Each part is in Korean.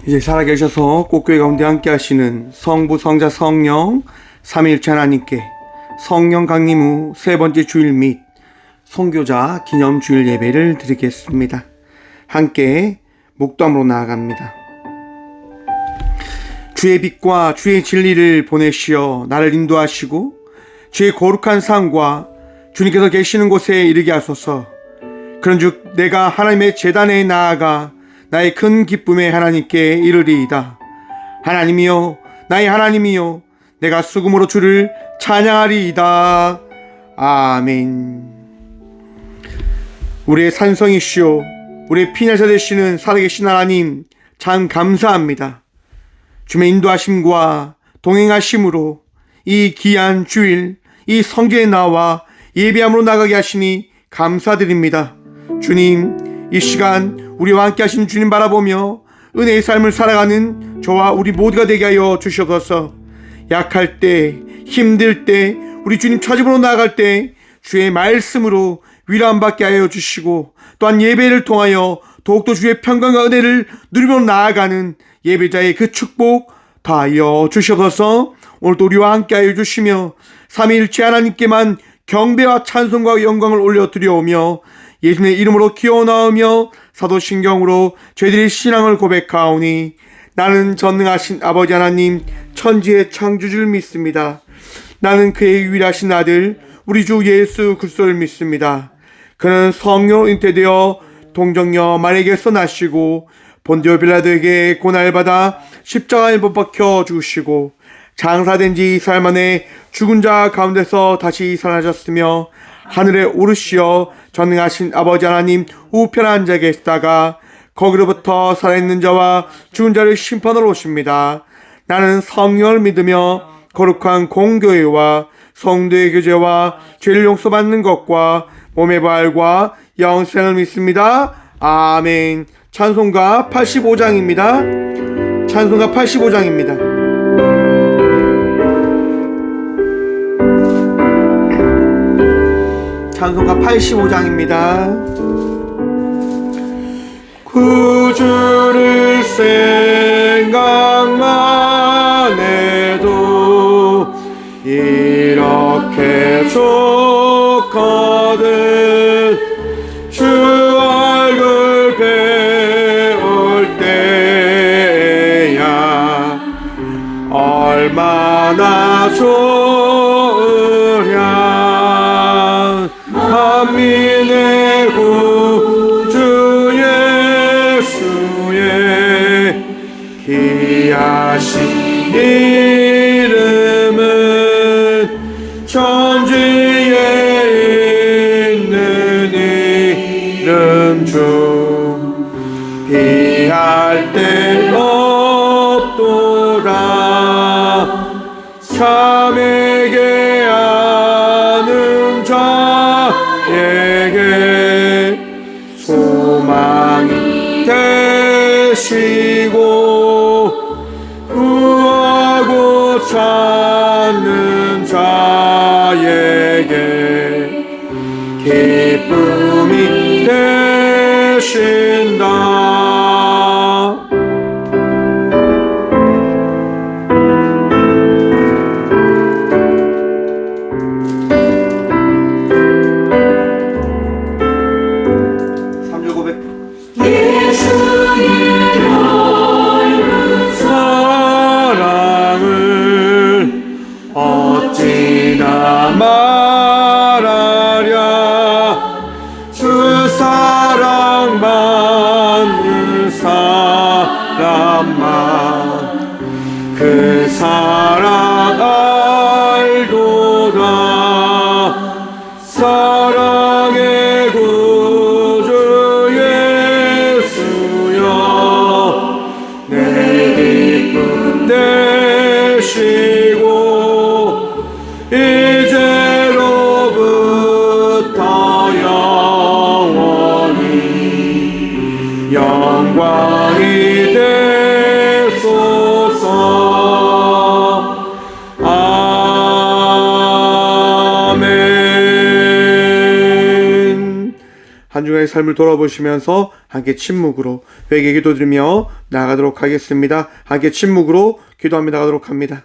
이제 살아계셔서 꽃교회 가운데 함께 하시는 성부, 성자, 성령 삼위일체 하나님께 성령 강림 후 세 번째 주일 및 선교자 기념 주일 예배를 드리겠습니다. 함께 묵도함으로 나아갑니다. 주의 빛과 주의 진리를 보내시어 나를 인도하시고 주의 거룩한 상과 주님께서 계시는 곳에 이르게 하소서. 그런즉 내가 하나님의 제단에 나아가 나의 큰 기쁨의 하나님께 이르리이다. 하나님이여, 나의 하나님이여, 내가 수금으로 주를 찬양하리이다. 아멘. 우리의 산성이시오, 우리의 피난처 되시는 살아계신 하나님, 참 감사합니다. 주의 인도하심과 동행하심으로 이 귀한 주일, 이 성전에 나와 예배함으로 나가게 하시니 감사드립니다. 주님, 이 시간 우리와 함께 하신 주님 바라보며 은혜의 삶을 살아가는 저와 우리 모두가 되게 하여 주시옵소서. 약할 때, 힘들 때, 우리 주님 찾으러 나아갈 때 주의 말씀으로 위로함 받게 하여 주시고, 또한 예배를 통하여 더욱더 주의 평강과 은혜를 누리며 나아가는 예배자의 그 축복 다하여 주시옵소서. 오늘도 우리와 함께 하여 주시며 삼위일체 하나님께만 경배와 찬송과 영광을 올려드려오며 예수님의 이름으로 기어나오며 사도신경으로 저희들의 신앙을 고백하오니 나는 전능하신 아버지 하나님 천지의 창조주를 믿습니다. 나는 그의 유일하신 아들 우리 주 예수 그리스도를 믿습니다. 그는 성령으로 잉태되어 동정녀 마리아에게서 나시고 본디오 빌라도에게 고난받아 십자가에 못 박혀 죽으시고 장사된 지 4일 만에 죽은 자 가운데서 다시 살아나셨으며 하늘에 오르시어 전능하신 아버지 하나님 우편에 앉아 계시다가 거기로부터 살아있는 자와 죽은 자를 심판하러 오십니다. 나는 성령을 믿으며 거룩한 공교회와 성도의 교제와 죄를 용서받는 것과 몸의 부활과 영생을 믿습니다. 아멘. 찬송가 85장입니다. 찬송가 85장입니다. 찬송가 85장입니다. 구주를 생각만 해도 이렇게 좋거든. 주 얼굴 배울 때야 얼마나 좋으랴. 만민의 구주 예수의 귀하신 이름은 천지에 있는 이름 중 비할 데 없도다. 참에게 아는 자에게 소망이 되시고 구하고 찾는 자에게 기쁨이 되신다. 말하랴. 주 사랑 받는 사람만 그 사랑 알도다. 사랑의 구주 예수여 내 기쁨 되시고 이제로부터 영원히 영광이 되소서. 아멘. 한 주간의 삶을 돌아보시면서 함께 침묵으로 회개 기도드리며 나아가도록 하겠습니다. 함께 침묵으로 기도하며 나가도록 합니다.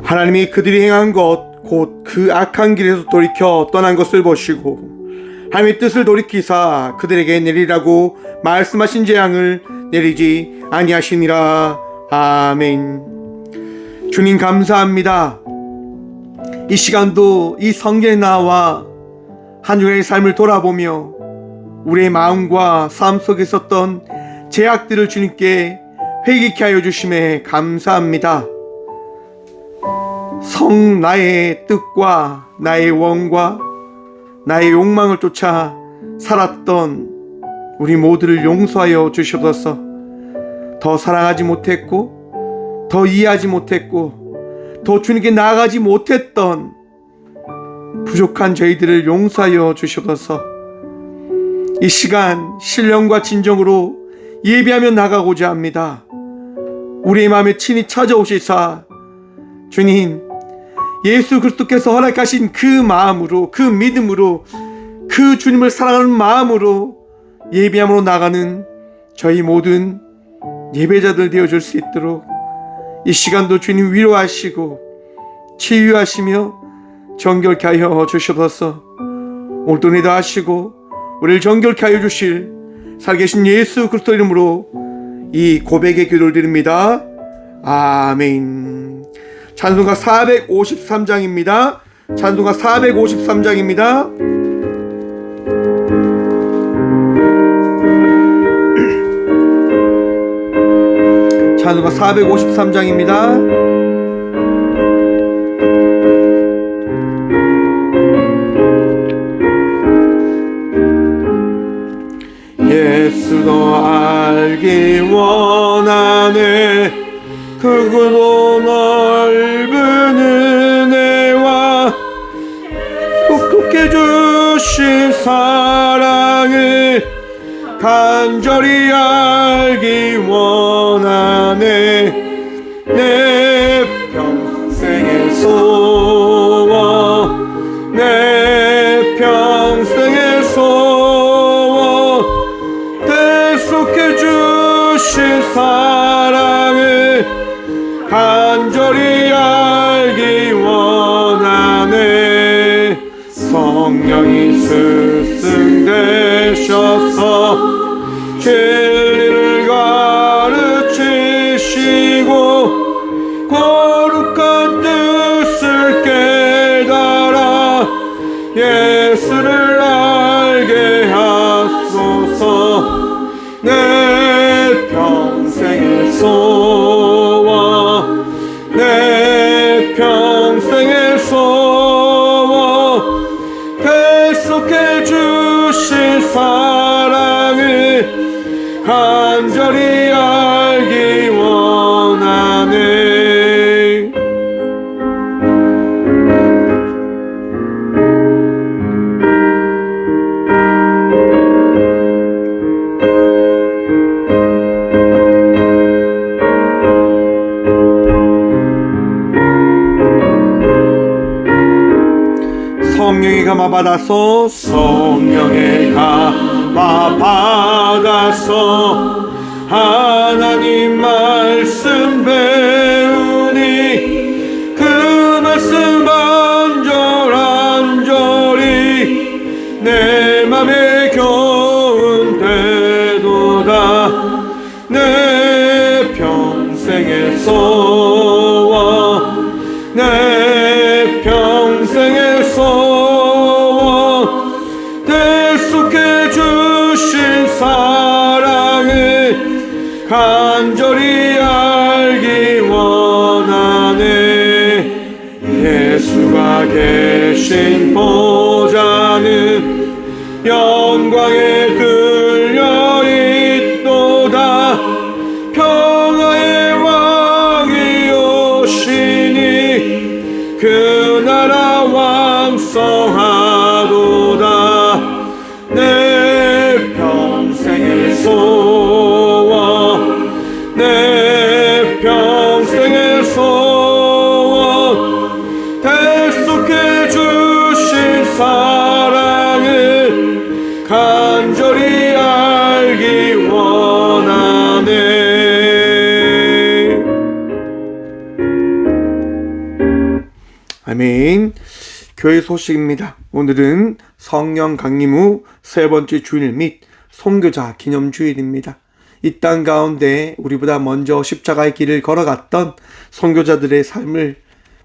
하나님이 그들이 행한 것 곧 그 악한 길에서 돌이켜 떠난 것을 보시고 하나님의 뜻을 돌이키사 그들에게 내리라고 말씀하신 재앙을 내리지 아니하시니라. 아멘. 주님 감사합니다. 이 시간도 이 성경에 나와 한 주간의 삶을 돌아보며 우리의 마음과 삶 속에 있었던 죄악들을 주님께 회개케 하여 주심에 감사합니다. 나의 뜻과 나의 원과 나의 욕망을 쫓아 살았던 우리 모두를 용서하여 주셔서 더 사랑하지 못했고 더 이해하지 못했고 더 주님께 나아가지 못했던 부족한 저희들을 용서하여 주셔서 이 시간 신령과 진정으로 예배하며 나가고자 합니다. 우리의 마음에 친히 찾아오시사 주님 예수 그리스도께서 허락하신 그 마음으로 그 믿음으로 그 주님을 사랑하는 마음으로 예배함으로 나가는 저희 모든 예배자들 되어줄 수 있도록 이 시간도 주님 위로하시고 치유하시며 정결케 하여 주셔서 오늘도 내다하시고 우리를 정결케 하여 주실 살아계신 예수 그리스도 이름으로 이 고백의 기도를 드립니다. 아멘. 찬송가 453장입니다. 찬송가 453장입니다. 찬송가 453장입니다. 예수도 알기 원하네 크고 넓은 은혜와 똑똑해 주신 사랑을 간절히 알기 원하네 내 평생의 소원 내 평생의 소원 대속해 주신 사랑을 간절히 알기 원하네 성령이 스승되셔서 진리를 가르치시고 거룩한 뜻을 깨달아 예수를 알게 하소서 내 평생의 소원 내 평생의 소원 대속해 주신 사랑을 간절히 알기 원하네 성령의 감화 받아서 성령의 감화 받아서 하나님 말씀 배우니 그 말씀 안절안절히 내 맘에 겨운 되도다. 내 평생의 소원 내 평생의 소원 대속해 주신 사랑을 간절히 알기 원하네. 예수가 계신 보좌는 영광에 들려 있도다. 평화의 왕이 오시니 그 나라 왕성하도다. 내 평생의 소원 내 평생의 소원 대속해 주신 사랑을 간절히 알기 원하네. 아멘. 교회 소식입니다. 오늘은 성령 강림 후 세 번째 주일 및 선교자 기념 주일입니다. 이 땅 가운데 우리보다 먼저 십자가의 길을 걸어갔던 선교자들의 삶을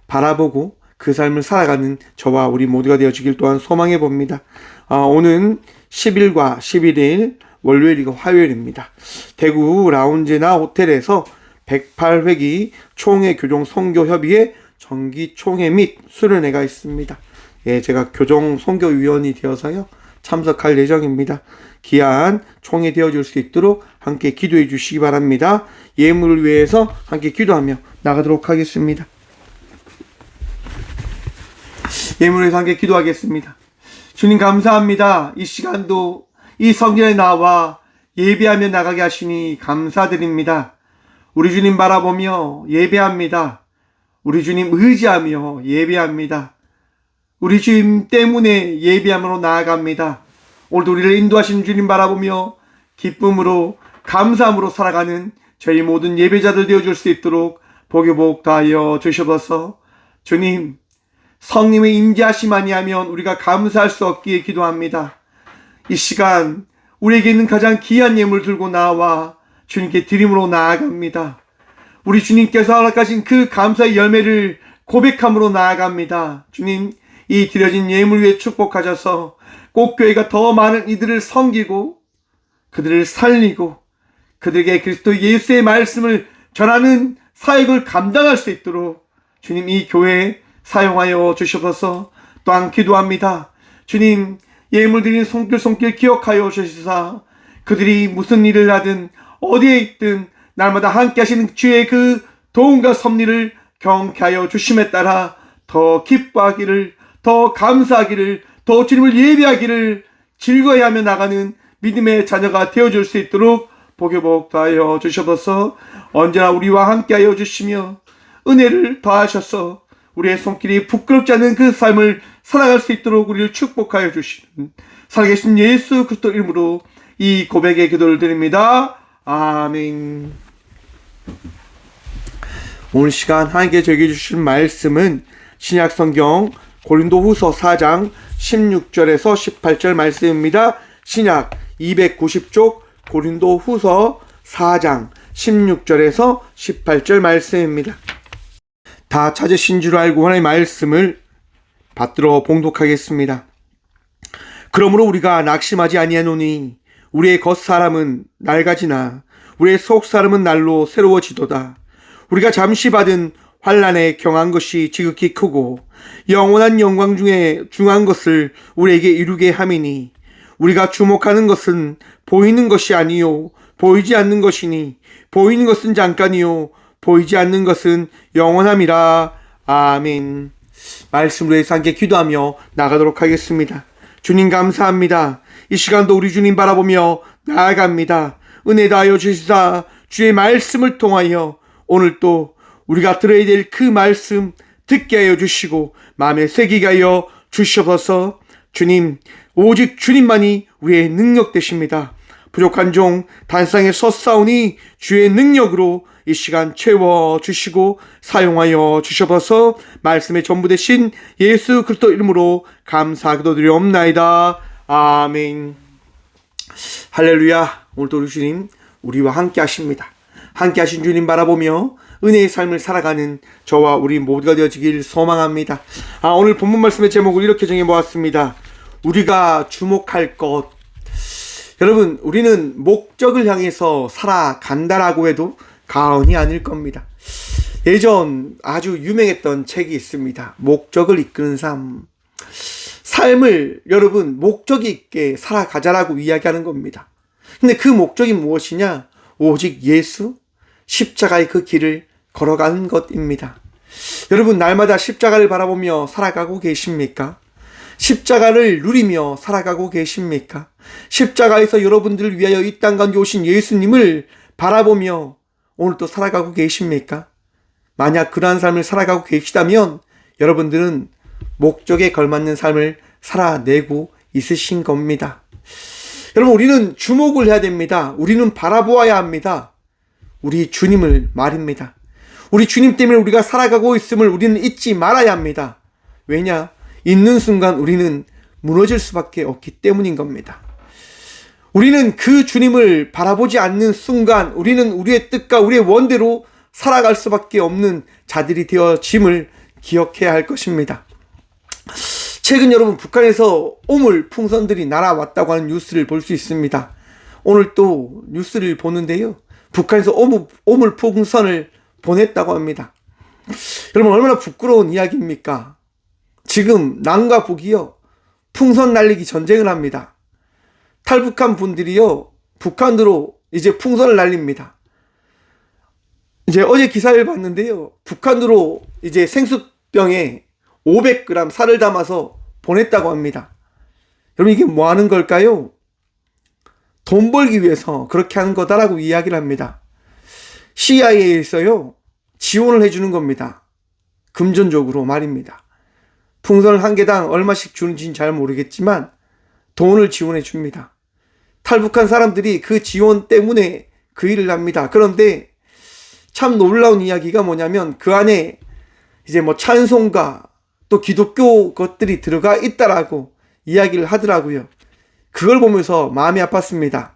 바라보고 그 삶을 살아가는 저와 우리 모두가 되어주길 또한 소망해 봅니다. 오는 10일과 11일 월요일이고 화요일입니다. 대구 라운지나 호텔에서 108회기 총회 교종 선교협의회 정기 총회 및 수련회가 있습니다. 제가 교종 선교위원이 되어서요 참석할 예정입니다. 귀한 총회 되어줄 수 있도록 함께 기도해 주시기 바랍니다. 예물을 위해서 함께 기도하며 나가도록 하겠습니다. 예물을 위해서 함께 기도하겠습니다. 주님 감사합니다. 이 시간도 이 성전에 나와 예배하며 나가게 하시니 감사드립니다. 우리 주님 바라보며 예배합니다. 우리 주님 의지하며 예배합니다. 우리 주님 때문에 예배함으로 나아갑니다. 오늘도 우리를 인도하신 주님 바라보며 기쁨으로 감사함으로 살아가는 저희 모든 예배자들 되어줄 수 있도록 복이 복다하여 주셔서 주님 성령의 임재하심 아니하면 우리가 감사할 수 없기에 기도합니다. 이 시간 우리에게 있는 가장 귀한 예물 들고 나와 주님께 드림으로 나아갑니다. 우리 주님께서 허락하신 그 감사의 열매를 고백함으로 나아갑니다. 주님 이 드려진 예물 위에 축복하셔서 꼭 교회가 더 많은 이들을 섬기고 그들을 살리고 그들에게 그리스도 예수의 말씀을 전하는 사역을 감당할 수 있도록 주님 이 교회에 사용하여 주셔서 또한 기도합니다. 주님 예물 드린 손길 기억하여 주시사 그들이 무슨 일을 하든 어디에 있든 날마다 함께 하시는 주의 그 도움과 섭리를 경쾌하여 주심에 따라 더 기뻐하기를 더 감사하기를 더 주님을 예배하기를 즐거워하며 나가는 믿음의 자녀가 되어줄 수 있도록 복의 복 더하여 주셔서 언제나 우리와 함께하여 주시며 은혜를 더하셔서 우리의 손길이 부끄럽지 않은 그 삶을 살아갈 수 있도록 우리를 축복하여 주시는 살아계신 예수 그리스도 이름으로 이 고백의 기도를 드립니다. 아멘. 오늘 시간 하나님께 저에게 주신 말씀은 신약성경 고린도후서 4장 16절에서 18절 말씀입니다. 신약 290쪽 고린도후서 4장 16절에서 18절 말씀입니다. 다 찾으신 줄 알고 하나님의 말씀을 받들어 봉독하겠습니다. 그러므로 우리가 낙심하지 아니하노니 우리의 겉사람은 낡아지나 우리의 속사람은 날로 새로워지도다. 우리가 잠시 받은 환난에 경한 것이 지극히 크고 영원한 영광 중에 중한 것을 우리에게 이루게 함이니 우리가 주목하는 것은 보이는 것이 아니요 보이지 않는 것이니 보이는 것은 잠깐이요 보이지 않는 것은 영원함이라. 아멘. 말씀으로 해서 함께 기도하며 나가도록 하겠습니다. 주님 감사합니다. 이 시간도 우리 주님 바라보며 나아갑니다. 은혜 다하여 주시사 주의 말씀을 통하여 오늘 또 우리가 들어야 될 그 말씀 듣게 하여 주시고 마음에 새기게 하여 주시옵소서. 주님, 오직 주님만이 우리의 능력 되십니다. 부족한 종 단상에 섰사오니 주의 능력으로 이 시간 채워주시고 사용하여 주셔서 말씀의 전부 되신 예수 그리스도 이름으로 감사 기도드리옵나이다. 아멘. 할렐루야. 오늘도 우리 주님 우리와 함께 하십니다. 함께 하신 주님 바라보며 은혜의 삶을 살아가는 저와 우리 모두가 되어지길 소망합니다. 오늘 본문 말씀의 제목을 이렇게 정해보았습니다. 우리가 주목할 것. 여러분, 우리는 목적을 향해서 살아간다라고 해도 과언이 아닐 겁니다. 예전 아주 유명했던 책이 있습니다. 목적을 이끄는 삶. 삶을 여러분 목적이 있게 살아가자라고 이야기하는 겁니다. 근데 그 목적이 무엇이냐? 오직 예수, 십자가의 그 길을 걸어가는 것입니다. 여러분, 날마다 십자가를 바라보며 살아가고 계십니까? 십자가를 누리며 살아가고 계십니까? 십자가에서 여러분들을 위하여 이 땅 가운데 오신 예수님을 바라보며 오늘도 살아가고 계십니까? 만약 그러한 삶을 살아가고 계시다면 여러분들은 목적에 걸맞는 삶을 살아내고 있으신 겁니다. 여러분, 우리는 주목을 해야 됩니다. 우리는 바라보아야 합니다. 우리 주님을 말입니다. 우리 주님 때문에 우리가 살아가고 있음을 우리는 잊지 말아야 합니다. 왜냐? 있는 순간 우리는 무너질 수밖에 없기 때문인 겁니다. 우리는 그 주님을 바라보지 않는 순간 우리는 우리의 뜻과 우리의 원대로 살아갈 수밖에 없는 자들이 되어짐을 기억해야 할 것입니다. 최근 여러분, 북한에서 오물 풍선들이 날아왔다고 하는 뉴스를 볼 수 있습니다. 오늘 또 뉴스를 보는데요, 북한에서 오물 풍선을 보냈다고 합니다. 여러분, 얼마나 부끄러운 이야기입니까? 지금 남과 북이요, 풍선 날리기 전쟁을 합니다. 탈북한 분들이요, 북한으로 이제 풍선을 날립니다. 이제 어제 기사를 봤는데요, 북한으로 이제 생수병에 500g 살을 담아서 보냈다고 합니다. 여러분, 이게 뭐 하는 걸까요? 돈 벌기 위해서 그렇게 하는 거다라고 이야기를 합니다. CIA에서요, 지원을 해주는 겁니다. 금전적으로 말입니다. 풍선을 한 개당 얼마씩 주는지는 잘 모르겠지만 돈을 지원해 줍니다. 탈북한 사람들이 그 지원 때문에 그 일을 합니다. 그런데 참 놀라운 이야기가 뭐냐면 그 안에 이제 뭐 찬송가 또 기독교 것들이 들어가 있다라고 이야기를 하더라고요. 그걸 보면서 마음이 아팠습니다.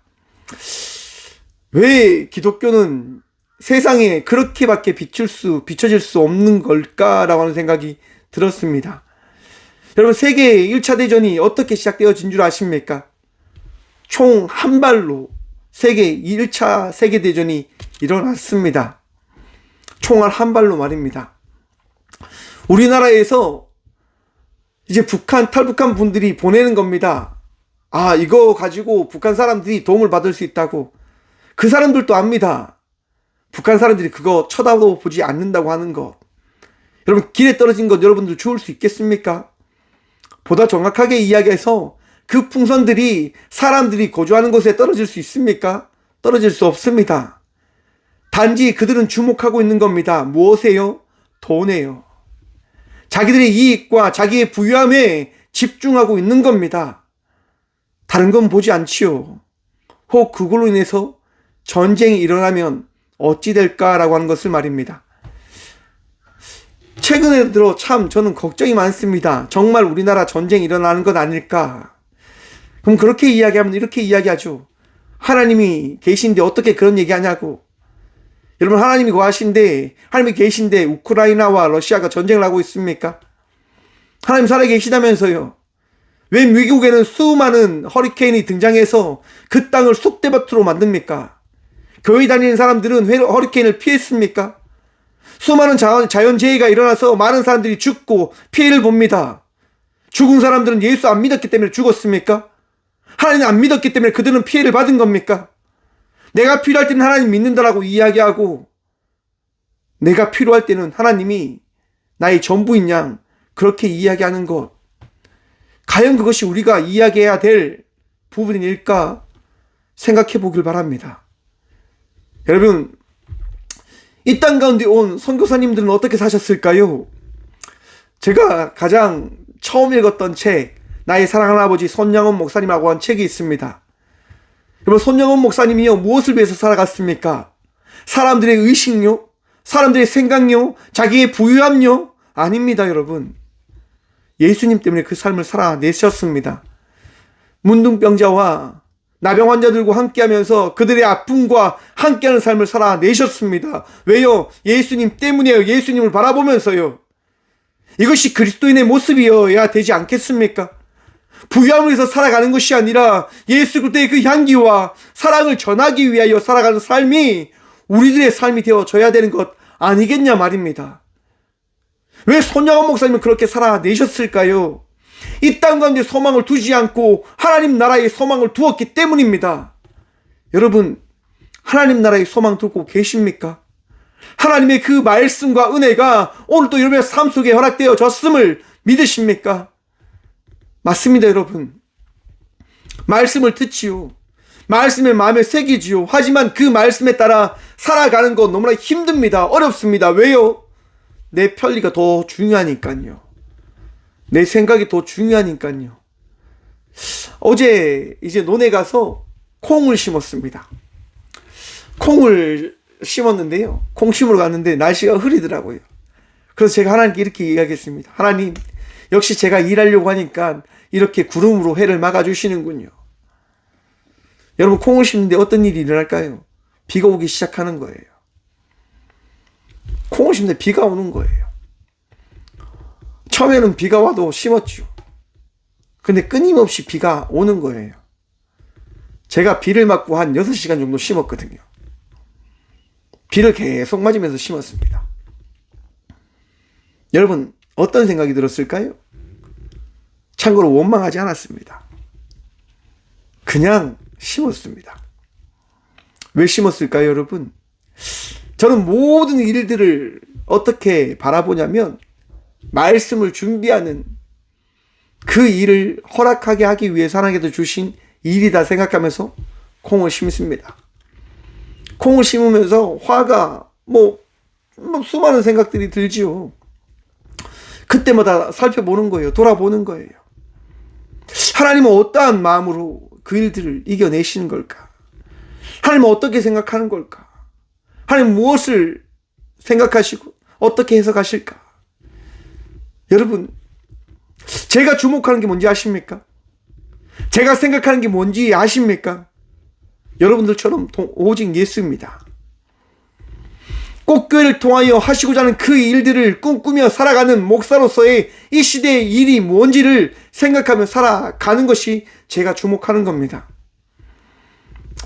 왜 기독교는 세상에 그렇게밖에 비춰질 수 없는 걸까라고 하는 생각이 들었습니다. 여러분, 세계 1차 대전이 어떻게 시작되어진 줄 아십니까? 총 한 발로 세계 1차 세계대전이 일어났습니다. 총알 한 발로 말입니다. 우리나라에서 이제 탈북한 분들이 보내는 겁니다. 이거 가지고 북한 사람들이 도움을 받을 수 있다고. 그 사람들도 압니다. 북한 사람들이 그거 쳐다보지 않는다고 하는 것. 여러분, 길에 떨어진 것 여러분들 주울 수 있겠습니까? 보다 정확하게 이야기해서 그 풍선들이 사람들이 거주하는 곳에 떨어질 수 있습니까? 떨어질 수 없습니다. 단지 그들은 주목하고 있는 겁니다. 무엇에요? 돈에요. 자기들의 이익과 자기의 부유함에 집중하고 있는 겁니다. 다른 건 보지 않지요. 혹 그걸로 인해서 전쟁이 일어나면 어찌 될까라고 하는 것을 말입니다. 최근에 들어 참 저는 걱정이 많습니다. 정말 우리나라 전쟁이 일어나는 것 아닐까? 그럼 그렇게 이야기하면 이렇게 이야기하죠. 하나님이 계신데 어떻게 그런 얘기하냐고. 여러분, 하나님이 거하신데, 하나님이 계신데 우크라이나와 러시아가 전쟁을 하고 있습니까? 하나님 살아계시다면서요. 왜 미국에는 수많은 허리케인이 등장해서 그 땅을 쑥대밭으로 만듭니까? 교회 다니는 사람들은 왜 허리케인을 피했습니까? 수많은 자연재해가 일어나서 많은 사람들이 죽고 피해를 봅니다. 죽은 사람들은 예수 안 믿었기 때문에 죽었습니까? 하나님 안 믿었기 때문에 그들은 피해를 받은 겁니까? 내가 필요할 때는 하나님 믿는다라고 이야기하고 내가 필요할 때는 하나님이 나의 전부인 양 그렇게 이야기하는 것, 과연 그것이 우리가 이야기해야 될 부분일까 생각해 보길 바랍니다. 여러분, 이 땅 가운데 온 선교사님들은 어떻게 사셨을까요? 제가 가장 처음 읽었던 책, 나의 사랑하는 아버지 손양원 목사님하고 한 책이 있습니다. 여러분, 손양원 목사님이요, 무엇을 위해서 살아갔습니까? 사람들의 의식요? 사람들의 생각요? 자기의 부유함요? 아닙니다, 여러분. 예수님 때문에 그 삶을 살아내셨습니다. 문둥병자와 나병 환자들과 함께하면서 그들의 아픔과 함께하는 삶을 살아내셨습니다. 왜요? 예수님 때문이에요. 예수님을 바라보면서요. 이것이 그리스도인의 모습이어야 되지 않겠습니까? 부유함을 위해서 살아가는 것이 아니라 예수 그리스도의 그 향기와 사랑을 전하기 위하여 살아가는 삶이 우리들의 삶이 되어져야 되는 것 아니겠냐 말입니다. 왜 손양원 목사님은 그렇게 살아내셨을까요? 이 땅 가운데 소망을 두지 않고 하나님 나라에 소망을 두었기 때문입니다. 여러분, 하나님 나라에 소망 두고 계십니까? 하나님의 그 말씀과 은혜가 오늘도 여러분의 삶 속에 허락되어졌음을 믿으십니까? 맞습니다, 여러분. 말씀을 듣지요. 말씀을 마음에 새기지요. 하지만 그 말씀에 따라 살아가는 건 너무나 힘듭니다. 어렵습니다. 왜요? 내 편리가 더 중요하니까요. 내 생각이 더 중요하니까요. 어제 이제 논에 가서 콩을 심었습니다. 콩을 심었는데요. 콩 심으러 갔는데 날씨가 흐리더라고요. 그래서 제가 하나님께 이렇게 이야기했습니다. 하나님, 역시 제가 일하려고 하니까 이렇게 구름으로 해를 막아주시는군요. 여러분, 콩을 심는데 어떤 일이 일어날까요? 비가 오기 시작하는 거예요. 콩을 심는데 비가 오는 거예요. 처음에는 비가 와도 심었죠. 근데 끊임없이 비가 오는 거예요. 제가 비를 맞고 한 6시간 정도 심었거든요. 비를 계속 맞으면서 심었습니다. 여러분, 어떤 생각이 들었을까요? 참고로 원망하지 않았습니다. 그냥 심었습니다. 왜 심었을까요, 여러분? 저는 모든 일들을 어떻게 바라보냐면 말씀을 준비하는 그 일을 허락하게 하기 위해서 하나님께서 주신 일이다 생각하면서 콩을 심습니다. 콩을 심으면서 화가 수많은 생각들이 들지요. 그때마다 살펴보는 거예요. 돌아보는 거예요. 하나님은 어떠한 마음으로 그 일들을 이겨내시는 걸까? 하나님은 어떻게 생각하는 걸까? 하나님 무엇을 생각하시고 어떻게 해석하실까? 여러분, 제가 주목하는 게 뭔지 아십니까? 제가 생각하는 게 뭔지 아십니까? 여러분들처럼 오직 예수입니다. 꽃교회를 통하여 하시고자 하는 그 일들을 꿈꾸며 살아가는 목사로서의 이 시대의 일이 뭔지를 생각하며 살아가는 것이 제가 주목하는 겁니다.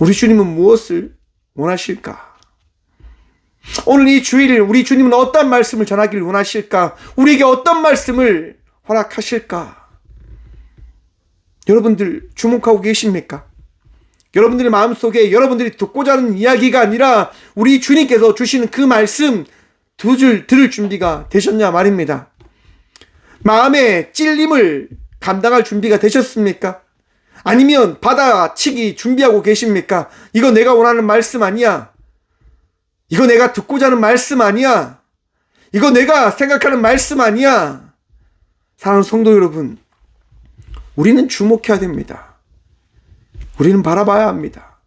우리 주님은 무엇을 원하실까? 오늘 이 주일 우리 주님은 어떤 말씀을 전하기를 원하실까? 우리에게 어떤 말씀을 허락하실까? 여러분들 주목하고 계십니까? 여러분들의 마음속에 여러분들이 듣고자 하는 이야기가 아니라 우리 주님께서 주시는 그 말씀 들을 준비가 되셨냐 말입니다. 마음의 찔림을 감당할 준비가 되셨습니까? 아니면 받아치기 준비하고 계십니까? 이거 내가 원하는 말씀 아니야. 이거 내가 듣고자 하는 말씀 아니야. 이거 내가 생각하는 말씀 아니야. 사랑하는 성도 여러분, 우리는 주목해야 됩니다. 우리는 바라봐야 합니다.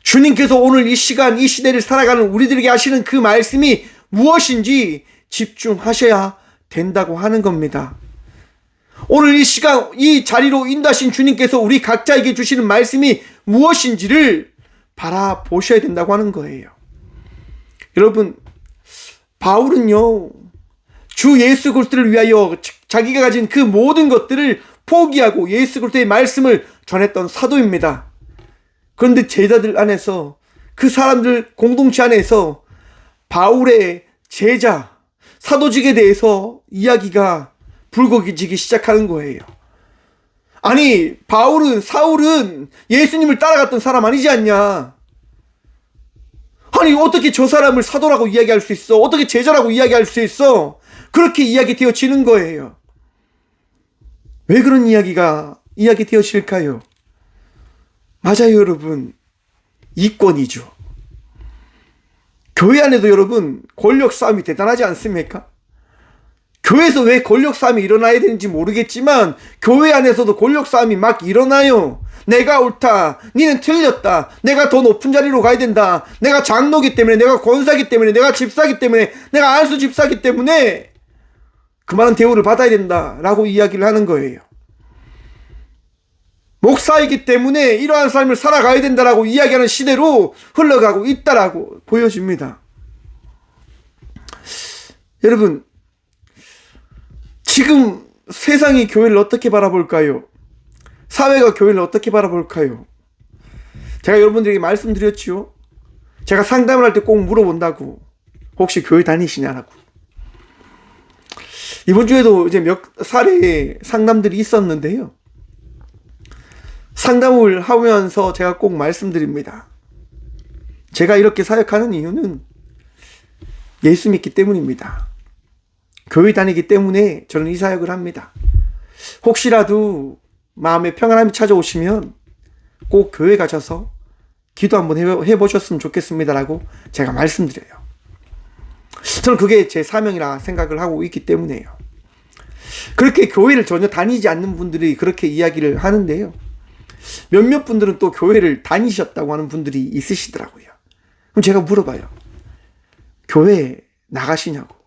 주님께서 오늘 이 시간, 이 시대를 살아가는 우리들에게 하시는 그 말씀이 무엇인지 집중하셔야 된다고 하는 겁니다. 오늘 이 시간, 이 자리로 인도하신 주님께서 우리 각자에게 주시는 말씀이 무엇인지를 바라보셔야 된다고 하는 거예요. 여러분, 바울은요, 주 예수 그리스도를 위하여 자기가 가진 그 모든 것들을 포기하고 예수 그리스도의 말씀을 전했던 사도입니다. 그런데 제자들 안에서, 그 사람들 공동체 안에서 바울의 제자, 사도직에 대해서 이야기가 불거지기 시작하는 거예요. 아니, 사울은 예수님을 따라갔던 사람 아니지 않냐? 아니, 어떻게 저 사람을 사도라고 이야기할 수 있어? 어떻게 제자라고 이야기할 수 있어? 그렇게 이야기 되어지는 거예요. 왜 그런 이야기가 이야기 되어질까요? 맞아요, 여러분. 이권이죠. 교회 안에도 여러분, 권력 싸움이 대단하지 않습니까? 교회에서 왜 권력 싸움이 일어나야 되는지 모르겠지만 교회 안에서도 권력 싸움이 막 일어나요. 내가 옳다, 니는 틀렸다, 내가 더 높은 자리로 가야 된다, 내가 장로기 때문에, 내가 권사기 때문에, 내가 집사기 때문에, 내가 안수 집사기 때문에 그만한 대우를 받아야 된다 라고 이야기를 하는 거예요. 목사이기 때문에 이러한 삶을 살아가야 된다라고 이야기하는 시대로 흘러가고 있다라고 보여집니다. 여러분, 지금 세상이 교회를 어떻게 바라볼까요? 사회가 교회를 어떻게 바라볼까요? 제가 여러분들에게 말씀드렸죠. 제가 상담을 할 때 꼭 물어본다고. 혹시 교회 다니시냐라고. 이번 주에도 이제 몇 사례의 상담들이 있었는데요. 상담을 하면서 제가 꼭 말씀드립니다. 제가 이렇게 사역하는 이유는 예수 믿기 때문입니다. 교회 다니기 때문에 저는 이 사역을 합니다. 혹시라도 마음에 평안함이 찾아오시면 꼭 교회 가셔서 기도 한번 해보셨으면 좋겠습니다라고 제가 말씀드려요. 저는 그게 제 사명이라 생각을 하고 있기 때문에요. 그렇게 교회를 전혀 다니지 않는 분들이 그렇게 이야기를 하는데요. 몇몇 분들은 또 교회를 다니셨다고 하는 분들이 있으시더라고요. 그럼 제가 물어봐요. 교회 나가시냐고.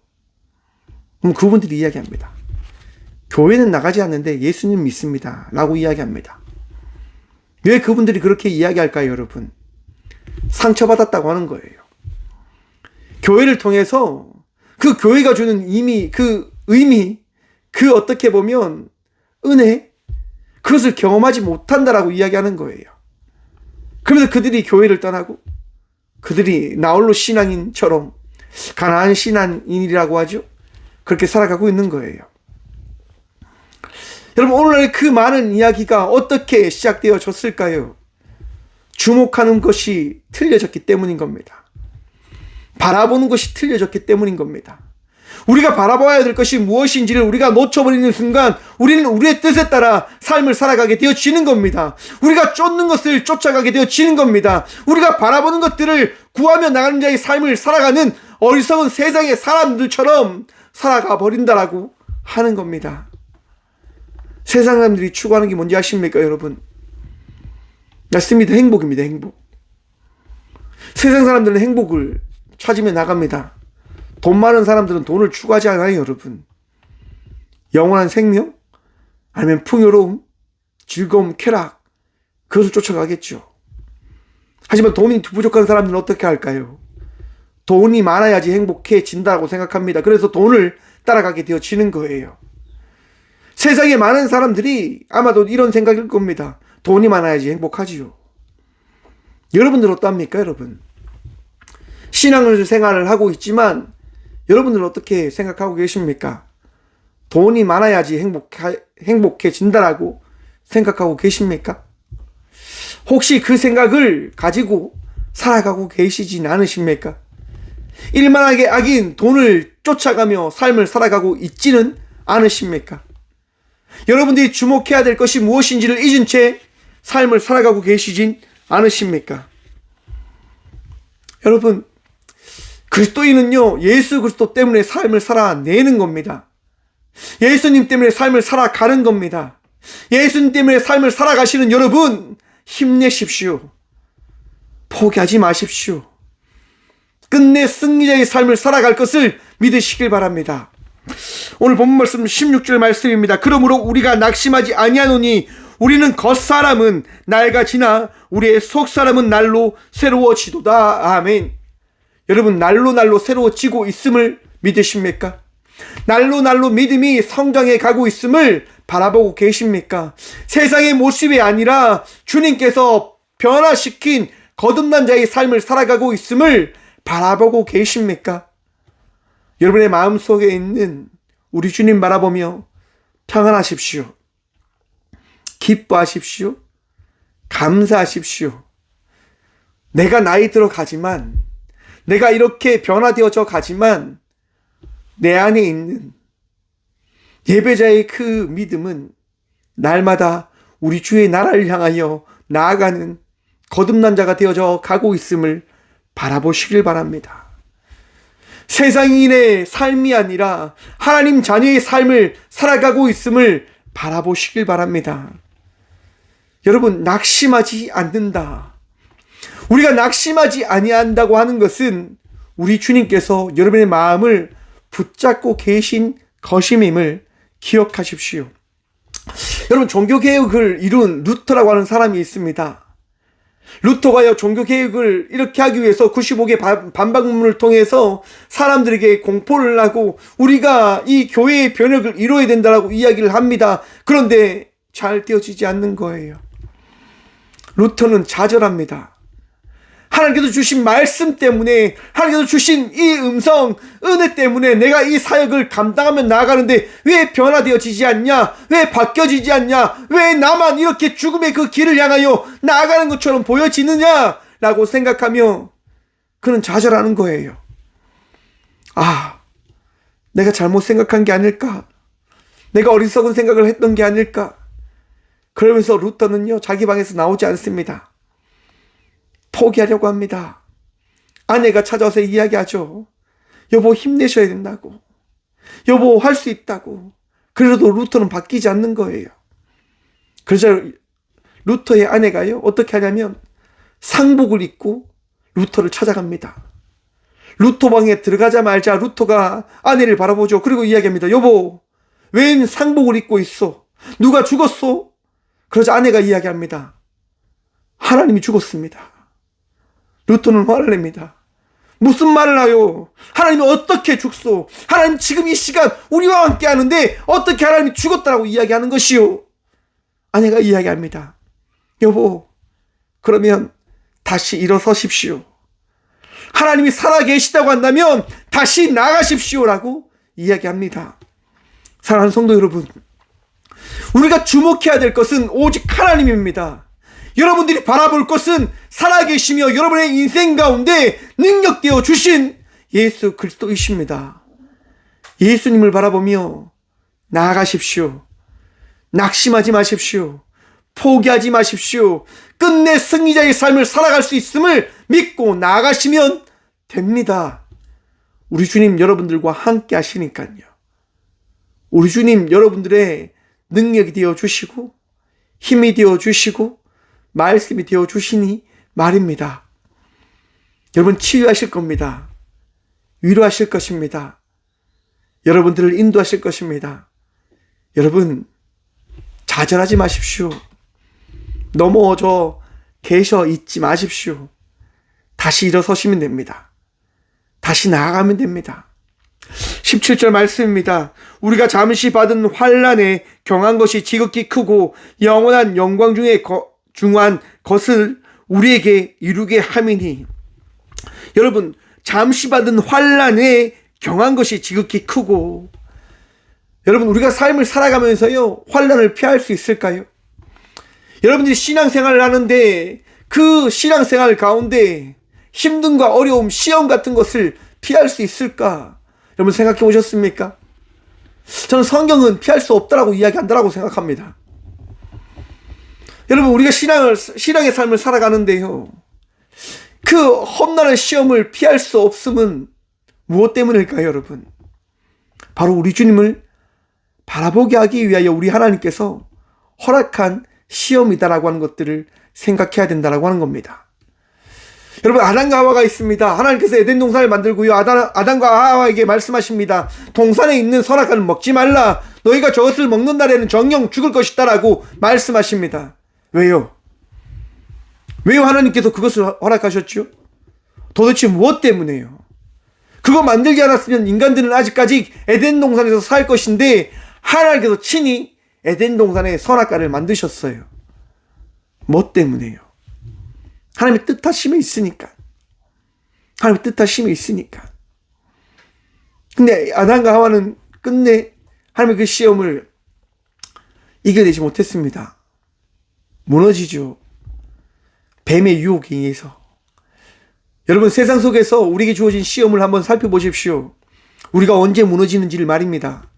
그럼 그분들이 이야기합니다. 교회는 나가지 않는데 예수님 믿습니다 라고 이야기합니다. 왜 그분들이 그렇게 이야기할까요, 여러분? 상처받았다고 하는 거예요. 교회를 통해서 그 교회가 주는 그 의미, 그 어떻게 보면 은혜, 그것을 경험하지 못한다라고 이야기하는 거예요. 그러면서 그들이 교회를 떠나고 그들이 나홀로 신앙인처럼 가난한 신앙인이라고 하죠. 그렇게 살아가고 있는 거예요. 여러분, 오늘날 그 많은 이야기가 어떻게 시작되어졌을까요? 주목하는 것이 틀려졌기 때문인 겁니다. 바라보는 것이 틀려졌기 때문인 겁니다. 우리가 바라봐야 될 것이 무엇인지를 우리가 놓쳐버리는 순간 우리는 우리의 뜻에 따라 삶을 살아가게 되어지는 겁니다. 우리가 쫓는 것을 쫓아가게 되어지는 겁니다. 우리가 바라보는 것들을 구하며 나가는 자의 삶을 살아가는 어리석은 세상의 사람들처럼 살아가 버린다라고 하는 겁니다. 세상 사람들이 추구하는 게 뭔지 아십니까, 여러분? 맞습니다. 행복입니다. 행복. 세상 사람들은 행복을 찾으며 나갑니다. 돈 많은 사람들은 돈을 추구하지 않아요, 여러분. 영원한 생명? 아니면 풍요로움? 즐거움, 쾌락? 그것을 쫓아가겠죠. 하지만 돈이 부족한 사람들은 어떻게 할까요? 돈이 많아야지 행복해진다고 생각합니다. 그래서 돈을 따라가게 되어지는 거예요. 세상에 많은 사람들이 아마도 이런 생각일 겁니다. 돈이 많아야지 행복하지요. 여러분들 어떠합니까, 여러분? 신앙생활을 하고 있지만 여러분들은 어떻게 생각하고 계십니까? 돈이 많아야지 행복해진다라고 생각하고 계십니까? 혹시 그 생각을 가지고 살아가고 계시진 않으십니까? 일만하게 악인 돈을 쫓아가며 삶을 살아가고 있지는 않으십니까? 여러분들이 주목해야 될 것이 무엇인지를 잊은 채 삶을 살아가고 계시진 않으십니까? 여러분, 그리스도인은요, 예수 그리스도 때문에 삶을 살아내는 겁니다. 예수님 때문에 삶을 살아가는 겁니다. 예수님 때문에 삶을 살아가시는 여러분, 힘내십시오. 포기하지 마십시오. 끝내 승리자의 삶을 살아갈 것을 믿으시길 바랍니다. 오늘 본문 말씀 16절 말씀입니다. 그러므로 우리가 낙심하지 아니하노니 우리는 겉사람은 날과 지나 우리의 속사람은 날로 새로워지도다. 아멘. 여러분, 날로 새로워지고 있음을 믿으십니까? 날로 믿음이 성장해 가고 있음을 바라보고 계십니까? 세상의 모습이 아니라 주님께서 변화시킨 거듭난 자의 삶을 살아가고 있음을 바라보고 계십니까? 여러분의 마음속에 있는 우리 주님 바라보며 평안하십시오. 기뻐하십시오. 감사하십시오. 내가 나이 들어가지만, 내가 이렇게 변화되어져 가지만 내 안에 있는 예배자의 그 믿음은 날마다 우리 주의 나라를 향하여 나아가는 거듭난 자가 되어져 가고 있음을 바라보시길 바랍니다. 세상인의 삶이 아니라 하나님 자녀의 삶을 살아가고 있음을 바라보시길 바랍니다. 여러분, 낙심하지 않는다. 우리가 낙심하지 아니한다고 하는 것은 우리 주님께서 여러분의 마음을 붙잡고 계신 것임을 기억하십시오. 여러분, 종교개혁을 이룬 루터라고 하는 사람이 있습니다. 루터가요, 종교개혁을 이렇게 하기 위해서 95개 반박문을 통해서 사람들에게 공포를 하고 우리가 이 교회의 변혁을 이루어야 된다고 이야기를 합니다. 그런데 잘 되어지지 않는 거예요. 루터는 좌절합니다. 하나님께서 주신 말씀 때문에, 하나님께서 주신 이 음성, 은혜 때문에 내가 이 사역을 감당하며 나아가는데 왜 변화되어지지 않냐? 왜 바뀌어지지 않냐? 왜 나만 이렇게 죽음의 그 길을 향하여 나아가는 것처럼 보여지느냐? 라고 생각하며 그는 좌절하는 거예요. 아, 내가 잘못 생각한 게 아닐까? 내가 어리석은 생각을 했던 게 아닐까? 그러면서 루터는요, 자기 방에서 나오지 않습니다. 포기하려고 합니다. 아내가 찾아와서 이야기하죠. 여보, 힘내셔야 된다고. 여보, 할 수 있다고. 그래도 루터는 바뀌지 않는 거예요. 그래서 루터의 아내가요, 어떻게 하냐면 상복을 입고 루터를 찾아갑니다. 루터 방에 들어가자마자 루터가 아내를 바라보죠. 그리고 이야기합니다. 여보, 웬 상복을 입고 있어? 누가 죽었어? 그러자 아내가 이야기합니다. 하나님이 죽었습니다. 루터는 화를 냅니다. 무슨 말을 하요? 하나님이 어떻게 죽소? 하나님 지금 이 시간 우리와 함께 하는데 어떻게 하나님이 죽었다라고 이야기하는 것이요? 아내가 이야기합니다. 여보, 그러면 다시 일어서십시오. 하나님이 살아계시다고 한다면 다시 나가십시오라고 이야기합니다. 사랑하는 성도 여러분, 우리가 주목해야 될 것은 오직 하나님입니다. 여러분들이 바라볼 것은 살아계시며 여러분의 인생 가운데 능력되어 주신 예수 그리스도이십니다. 예수님을 바라보며 나아가십시오. 낙심하지 마십시오. 포기하지 마십시오. 끝내 승리자의 삶을 살아갈 수 있음을 믿고 나아가시면 됩니다. 우리 주님 여러분들과 함께 하시니까요. 우리 주님 여러분들의 능력이 되어 주시고 힘이 되어 주시고 말씀이 되어 주시니 말입니다. 여러분, 치유하실 겁니다. 위로하실 것입니다. 여러분들을 인도하실 것입니다. 여러분, 좌절하지 마십시오. 넘어져 계셔 있지 마십시오. 다시 일어서시면 됩니다. 다시 나아가면 됩니다. 17절 말씀입니다. 우리가 잠시 받은 환난에 경한 것이 지극히 크고 영원한 영광 중한 것을 우리에게 이루게 함이니. 여러분, 잠시 받은 환난에 경한 것이 지극히 크고, 여러분, 우리가 삶을 살아가면서요, 환난을 피할 수 있을까요? 여러분들이 신앙생활을 하는데 그 신앙생활 가운데 힘듦과 어려움, 시험 같은 것을 피할 수 있을까? 여러분, 생각해 보셨습니까? 저는 성경은 피할 수 없다라고 이야기한다라고 생각합니다. 여러분, 우리가 신앙의 삶을 살아가는데요, 그 험난한 시험을 피할 수 없음은 무엇 때문일까요, 여러분? 바로 우리 주님을 바라보게 하기 위하여 우리 하나님께서 허락한 시험이다라고 하는 것들을 생각해야 된다라고 하는 겁니다. 여러분, 아담과 하와가 있습니다. 하나님께서 에덴 동산을 만들고요, 아담과 하와에게 말씀하십니다. 동산에 있는 선악과는 먹지 말라. 너희가 저것을 먹는 날에는 정녕 죽을 것이다라고 말씀하십니다. 왜요? 왜요 하나님께서 그것을 허락하셨죠? 도대체 무엇 때문에요? 그거 만들지 않았으면 인간들은 아직까지 에덴 동산에서 살 것인데 하나님께서 친히 에덴 동산에 선악과를 만드셨어요. 뭐 때문에요? 하나님의 뜻하심이 있으니까. 하나님의 뜻하심이 있으니까. 근데 아담과 하와는 끝내 하나님의 그 시험을 이겨내지 못했습니다. 무너지죠. 뱀의 유혹에 의해서. 여러분, 세상 속에서 우리에게 주어진 시험을 한번 살펴보십시오. 우리가 언제 무너지는지를 말입니다.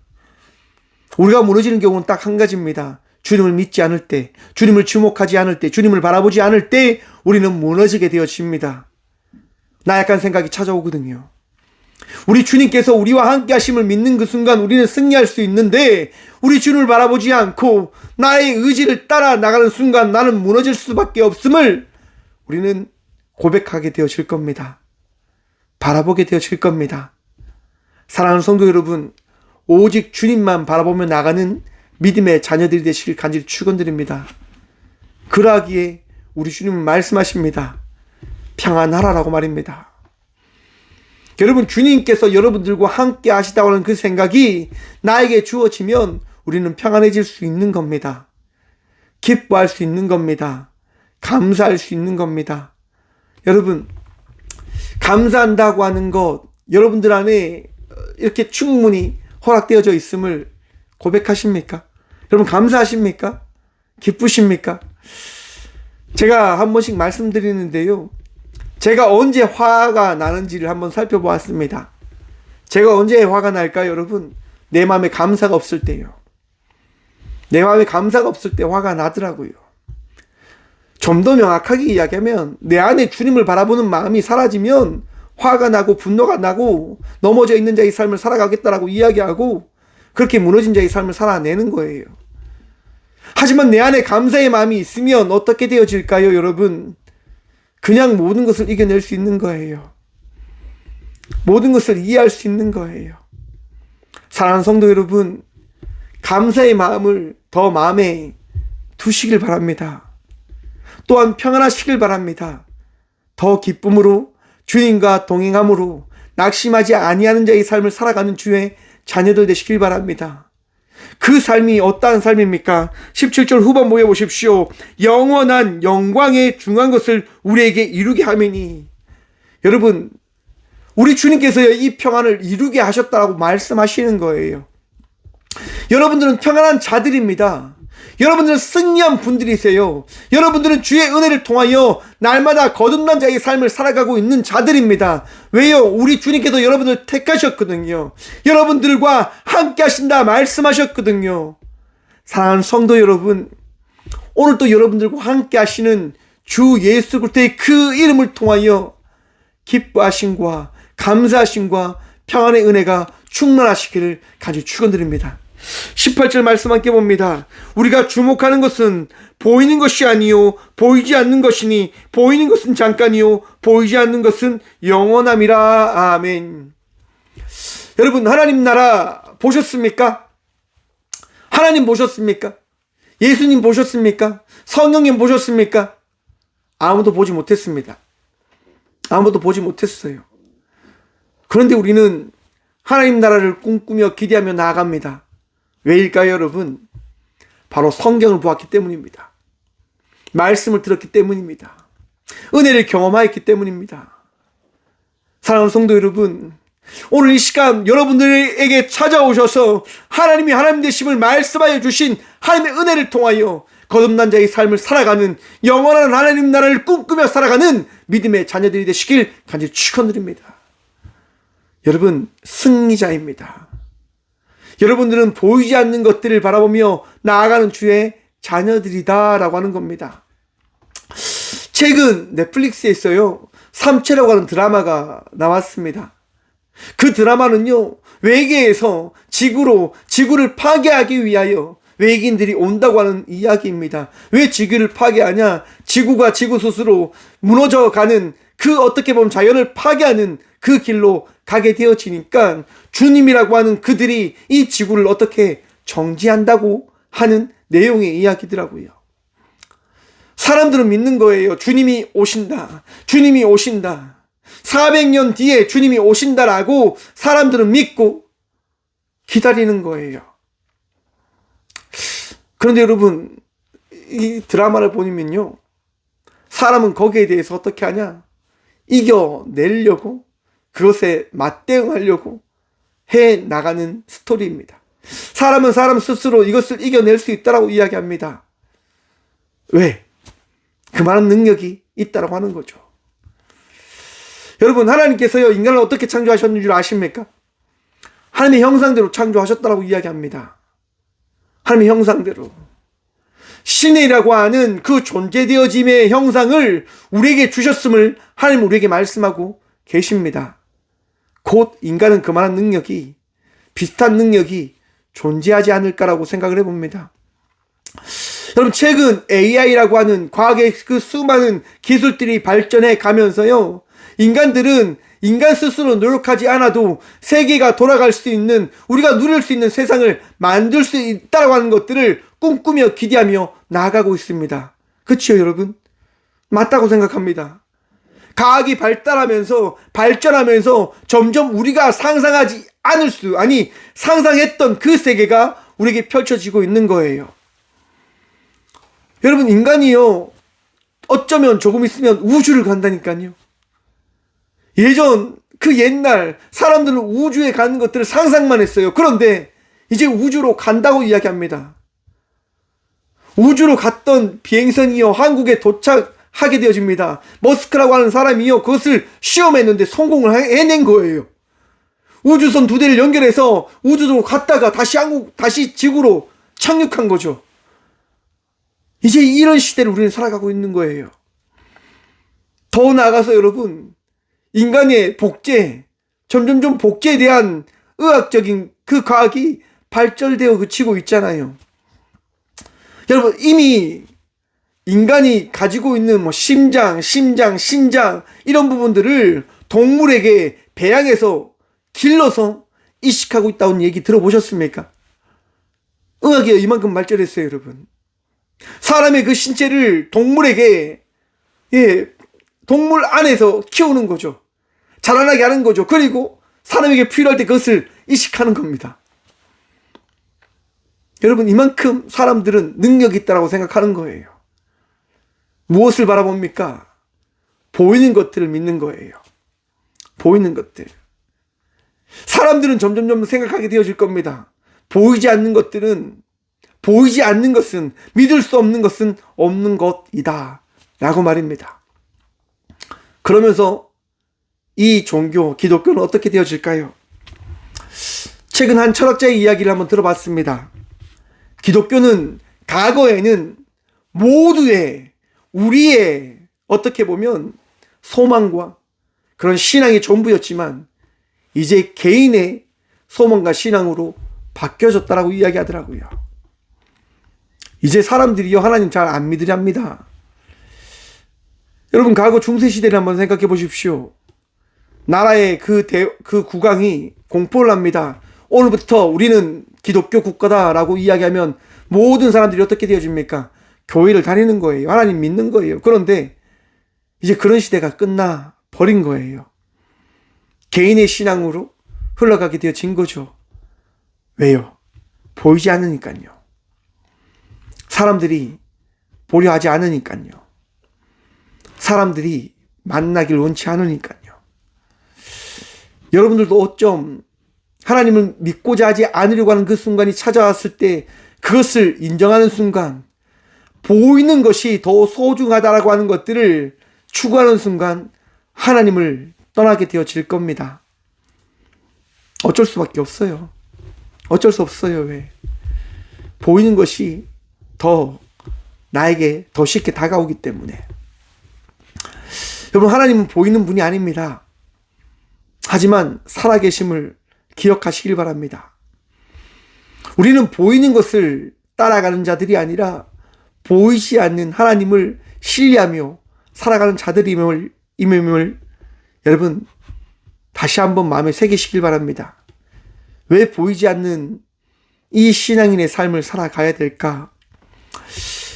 우리가 무너지는 경우는 딱 한 가지입니다. 주님을 믿지 않을 때, 주님을 주목하지 않을 때, 주님을 바라보지 않을 때 우리는 무너지게 되어집니다. 나약한 생각이 찾아오거든요. 우리 주님께서 우리와 함께 하심을 믿는 그 순간 우리는 승리할 수 있는데, 우리 주님을 바라보지 않고 나의 의지를 따라 나가는 순간 나는 무너질 수밖에 없음을 우리는 고백하게 되어질 겁니다. 바라보게 되어질 겁니다. 사랑하는 성도 여러분, 오직 주님만 바라보며 나가는 믿음의 자녀들이 되시길 간절히 축원드립니다. 그러하기에 우리 주님은 말씀하십니다. 평안하라라고 말입니다. 여러분, 주님께서 여러분들과 함께 하시다고 하는 그 생각이 나에게 주어지면 우리는 평안해질 수 있는 겁니다. 기뻐할 수 있는 겁니다. 감사할 수 있는 겁니다. 여러분, 감사한다고 하는 것 여러분들 안에 이렇게 충분히 허락되어져 있음을 고백하십니까? 여러분, 감사하십니까? 기쁘십니까? 제가 한 번씩 말씀드리는데요, 제가 언제 화가 나는지를 한번 살펴보았습니다. 제가 언제 화가 날까요, 여러분? 내 마음에 감사가 없을 때요. 내 마음에 감사가 없을 때 화가 나더라고요. 좀 더 명확하게 이야기하면 내 안에 주님을 바라보는 마음이 사라지면 화가 나고 분노가 나고 넘어져 있는 자의 삶을 살아가겠다라고 이야기하고 그렇게 무너진 자의 삶을 살아내는 거예요. 하지만 내 안에 감사의 마음이 있으면 어떻게 되어질까요, 여러분? 그냥 모든 것을 이겨낼 수 있는 거예요. 모든 것을 이해할 수 있는 거예요. 사랑하는 성도 여러분, 감사의 마음을 더 마음에 두시길 바랍니다. 또한 평안하시길 바랍니다. 더 기쁨으로 주님과 동행함으로 낙심하지 아니하는 자의 삶을 살아가는 주의 자녀들 되시길 바랍니다. 그 삶이 어떠한 삶입니까? 17절 후반부에 보십시오. 영원한 영광에 중한 것을 우리에게 이루게 하매니. 여러분, 우리 주님께서 이 평안을 이루게 하셨다고 말씀하시는 거예요. 여러분들은 평안한 자들입니다. 여러분들은 승리한 분들이세요. 여러분들은 주의 은혜를 통하여 날마다 거듭난 자의 삶을 살아가고 있는 자들입니다. 왜요? 우리 주님께서 여러분을 택하셨거든요. 여러분들과 함께 하신다 말씀하셨거든요. 사랑하는 성도 여러분, 오늘도 여러분들과 함께 하시는 주 예수 그리스도의 그 이름을 통하여 기뻐하심과 감사하심과 평안의 은혜가 충만하시기를 간절히 축원드립니다. 18절 말씀 함께 봅니다. 우리가 주목하는 것은 보이는 것이 아니요 보이지 않는 것이니 보이는 것은 잠깐이요 보이지 않는 것은 영원함이라. 아멘. 여러분, 하나님 나라 보셨습니까? 하나님 보셨습니까? 예수님 보셨습니까? 성령님 보셨습니까? 아무도 보지 못했습니다. 아무도 보지 못했어요. 그런데 우리는 하나님 나라를 꿈꾸며 기대하며 나아갑니다. 왜일까요, 여러분? 바로 성경을 보았기 때문입니다. 말씀을 들었기 때문입니다. 은혜를 경험하였기 때문입니다. 사랑하는 성도 여러분, 오늘 이 시간 여러분들에게 찾아오셔서 하나님이 하나님 되심을 말씀하여 주신 하나님의 은혜를 통하여 거듭난 자의 삶을 살아가는 영원한 하나님 나라를 꿈꾸며 살아가는 믿음의 자녀들이 되시길 간절히 축원드립니다. 여러분, 승리자입니다. 여러분들은 보이지 않는 것들을 바라보며 나아가는 주의 자녀들이다라고 하는 겁니다. 최근 넷플릭스에서요, 삼체라고 하는 드라마가 나왔습니다. 그 드라마는요, 외계에서 지구를 파괴하기 위하여 외계인들이 온다고 하는 이야기입니다. 왜 지구를 파괴하냐? 지구가 지구 스스로 무너져가는 그 어떻게 보면 자연을 파괴하는 그 길로 가게 되어지니까 주님이라고 하는 그들이 이 지구를 어떻게 정지한다고 하는 내용의 이야기더라고요. 사람들은 믿는 거예요. 주님이 오신다. 주님이 오신다. 400년 뒤에 주님이 오신다라고 사람들은 믿고 기다리는 거예요. 그런데 여러분, 이 드라마를 보면요, 사람은 거기에 대해서 어떻게 하냐? 이겨내려고, 그것에 맞대응하려고 해 나가는 스토리입니다. 사람은 사람 스스로 이것을 이겨낼 수 있다라고 이야기합니다. 왜? 그만한 능력이 있다라고 하는 거죠. 여러분, 하나님께서요, 인간을 어떻게 창조하셨는 줄 아십니까? 하나님의 형상대로 창조하셨다라고 이야기합니다. 하나님의 형상대로. 신이라고 하는 그 존재되어짐의 형상을 우리에게 주셨음을 하나님 우리에게 말씀하고 계십니다. 곧 인간은 그만한 능력이, 비슷한 능력이 존재하지 않을까라고 생각을 해봅니다. 여러분, 최근 AI라고 하는 과학의 그 수많은 기술들이 발전해 가면서요, 인간들은 인간 스스로 노력하지 않아도 세계가 돌아갈 수 있는, 우리가 누릴 수 있는 세상을 만들 수 있다고 하는 것들을 꿈꾸며 기대하며 나아가고 있습니다. 그치요, 여러분? 맞다고 생각합니다. 과학이 발전하면서 점점 우리가 상상하지 않을 상상했던 그 세계가 우리에게 펼쳐지고 있는 거예요. 여러분, 인간이요, 어쩌면 조금 있으면 우주를 간다니까요. 옛날 사람들은 우주에 가는 것들을 상상만 했어요. 그런데 이제 우주로 간다고 이야기합니다. 우주로 갔던 비행선이요, 한국에 도착하게 되어집니다. 머스크라고 하는 사람이요, 그것을 시험했는데 성공을 해낸 거예요. 우주선 2대를 연결해서 우주로 갔다가 다시 지구로 착륙한 거죠. 이제 이런 시대를 우리는 살아가고 있는 거예요. 더 나아가서 여러분, 인간의 점점점 복제에 대한 의학적인 그 과학이 발전되어 그치고 있잖아요. 여러분, 이미 인간이 가지고 있는 심장, 신장 이런 부분들을 동물에게 배양해서 길러서 이식하고 있다는 얘기 들어보셨습니까? 의학이 이만큼 발전했어요, 여러분. 사람의 그 신체를 동물에게, 동물 안에서 키우는 거죠. 자라나게 하는 거죠. 그리고 사람에게 필요할 때 그것을 이식하는 겁니다. 여러분, 이만큼 사람들은 능력이 있다고 생각하는 거예요. 무엇을 바라봅니까? 보이는 것들을 믿는 거예요. 보이는 것들. 사람들은 점점점 생각하게 되어질 겁니다. 보이지 않는 것은, 믿을 수 없는 것은 없는 것이다 라고 말입니다. 그러면서 이 종교, 기독교는 어떻게 되어질까요? 최근 한 철학자의 이야기를 한번 들어봤습니다. 기독교는 과거에는 우리의 어떻게 보면 소망과 그런 신앙이 전부였지만 이제 개인의 소망과 신앙으로 바뀌어졌다라고 이야기하더라고요. 이제 사람들이요, 하나님 잘 안 믿으랍니다. 여러분, 과거 중세시대를 한번 생각해 보십시오. 나라의 그 국왕이 공포를 합니다. 오늘부터 우리는 기독교 국가다라고 이야기하면 모든 사람들이 어떻게 되어집니까? 교회를 다니는 거예요. 하나님 믿는 거예요. 그런데 이제 그런 시대가 끝나 버린 거예요. 개인의 신앙으로 흘러가게 되어진 거죠. 왜요? 보이지 않으니까요. 사람들이 보려 하지 않으니까요. 사람들이 만나길 원치 않으니까요. 여러분들도 어쩜 하나님을 믿고자 하지 않으려고 하는 그 순간이 찾아왔을 때 그것을 인정하는 순간, 보이는 것이 더 소중하다라고 하는 것들을 추구하는 순간 하나님을 떠나게 되어질 겁니다. 어쩔 수밖에 없어요. 어쩔 수 없어요. 왜? 보이는 것이 나에게 더 쉽게 다가오기 때문에. 여러분, 하나님은 보이는 분이 아닙니다. 하지만 살아계심을 기억하시길 바랍니다. 우리는 보이는 것을 따라가는 자들이 아니라 보이지 않는 하나님을 신뢰하며 살아가는 자들임을 여러분 다시 한번 마음에 새기시길 바랍니다. 왜 보이지 않는 이 신앙인의 삶을 살아가야 될까?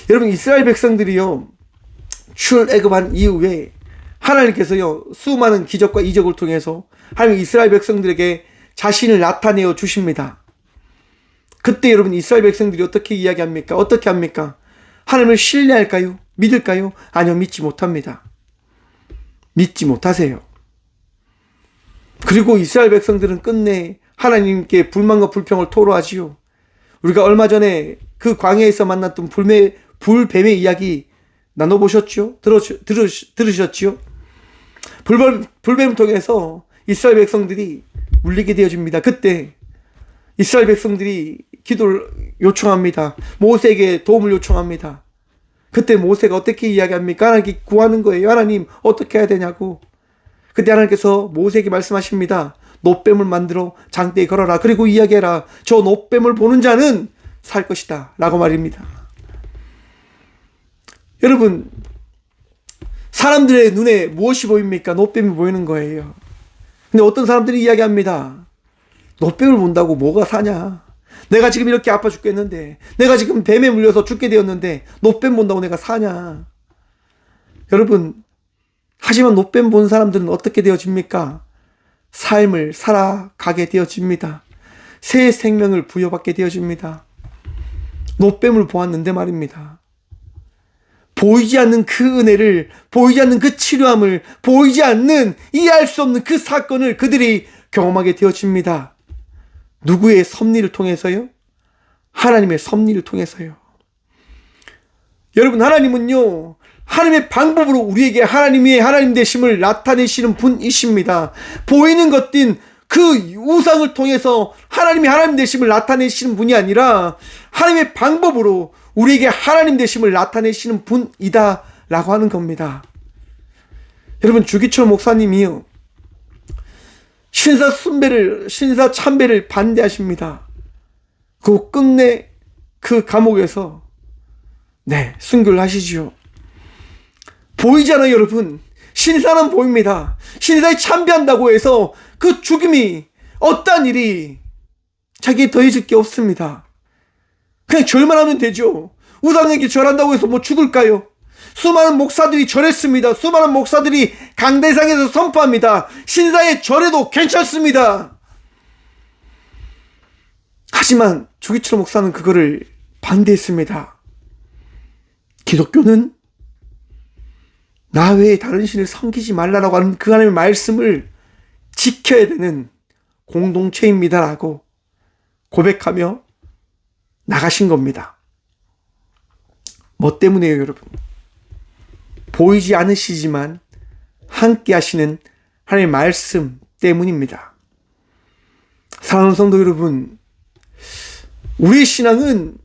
여러분, 이스라엘 백성들이요, 출애굽한 이후에 하나님께서요, 수많은 기적과 이적을 통해서 하나님 이스라엘 백성들에게 자신을 나타내어 주십니다. 그때 여러분, 이스라엘 백성들이 어떻게 이야기합니까? 어떻게 합니까? 하나님을 신뢰할까요? 믿을까요? 아니요, 믿지 못합니다. 믿지 못하세요. 그리고 이스라엘 백성들은 끝내 하나님께 불만과 불평을 토로하지요. 우리가 얼마 전에 그 광야에서 만났던 불뱀의 이야기 나눠보셨죠? 들으셨죠? 불뱀을 통해서 이스라엘 백성들이 물리게 되어집니다. 그때 이스라엘 백성들이 기도를 요청합니다. 모세에게 도움을 요청합니다. 그때 모세가 어떻게 이야기합니까? 하나님께 구하는 거예요. 하나님, 어떻게 해야 되냐고. 그때 하나님께서 모세에게 말씀하십니다. 놋뱀을 만들어 장대에 걸어라. 그리고 이야기해라. 저 놋뱀을 보는 자는 살 것이다. 라고 말입니다. 여러분, 사람들의 눈에 무엇이 보입니까? 놋뱀이 보이는 거예요. 근데 어떤 사람들이 이야기합니다. 놋뱀을 본다고 뭐가 사냐? 내가 지금 이렇게 아파 죽겠는데, 내가 지금 뱀에 물려서 죽게 되었는데 놋뱀 본다고 내가 사냐? 여러분, 하지만 놋뱀 본 사람들은 어떻게 되어집니까? 삶을 살아가게 되어집니다. 새 생명을 부여받게 되어집니다. 놋뱀을 보았는데 말입니다. 보이지 않는 그 은혜를, 보이지 않는 그 치료함을, 보이지 않는 이해할 수 없는 그 사건을 그들이 경험하게 되어집니다. 누구의 섭리를 통해서요? 하나님의 섭리를 통해서요. 여러분, 하나님은요, 하나님의 방법으로 우리에게 하나님의 하나님 되심을 나타내시는 분이십니다. 보이는 것din 그 우상을 통해서 하나님이 하나님 되심을 나타내시는 분이 아니라 하나님의 방법으로 우리에게 하나님 되심을 나타내시는 분이다 라고 하는 겁니다. 여러분, 주기철 목사님이요, 신사 참배를 반대하십니다. 그 끝내 그 감옥에서 순교를 하시지요. 보이잖아요, 여러분. 신사는 보입니다. 신사에 참배한다고 해서 그 죽음이 어떠한 일이 자기에 더해질 게 없습니다. 그냥 절만 하면 되죠. 우상에게 절한다고 해서 뭐 죽을까요? 수많은 목사들이 절했습니다. 수많은 목사들이 강대상에서 선포합니다. 신사에 절해도 괜찮습니다. 하지만 주기철 목사는 그거를 반대했습니다. 기독교는 나 외에 다른 신을 섬기지 말라라고 하는 그 하나님의 말씀을 지켜야 되는 공동체입니다라고 고백하며 나가신 겁니다. 뭐 때문에요, 여러분? 보이지 않으시지만 함께 하시는 하나님의 말씀 때문입니다. 사랑하는 성도 여러분, 우리의 신앙은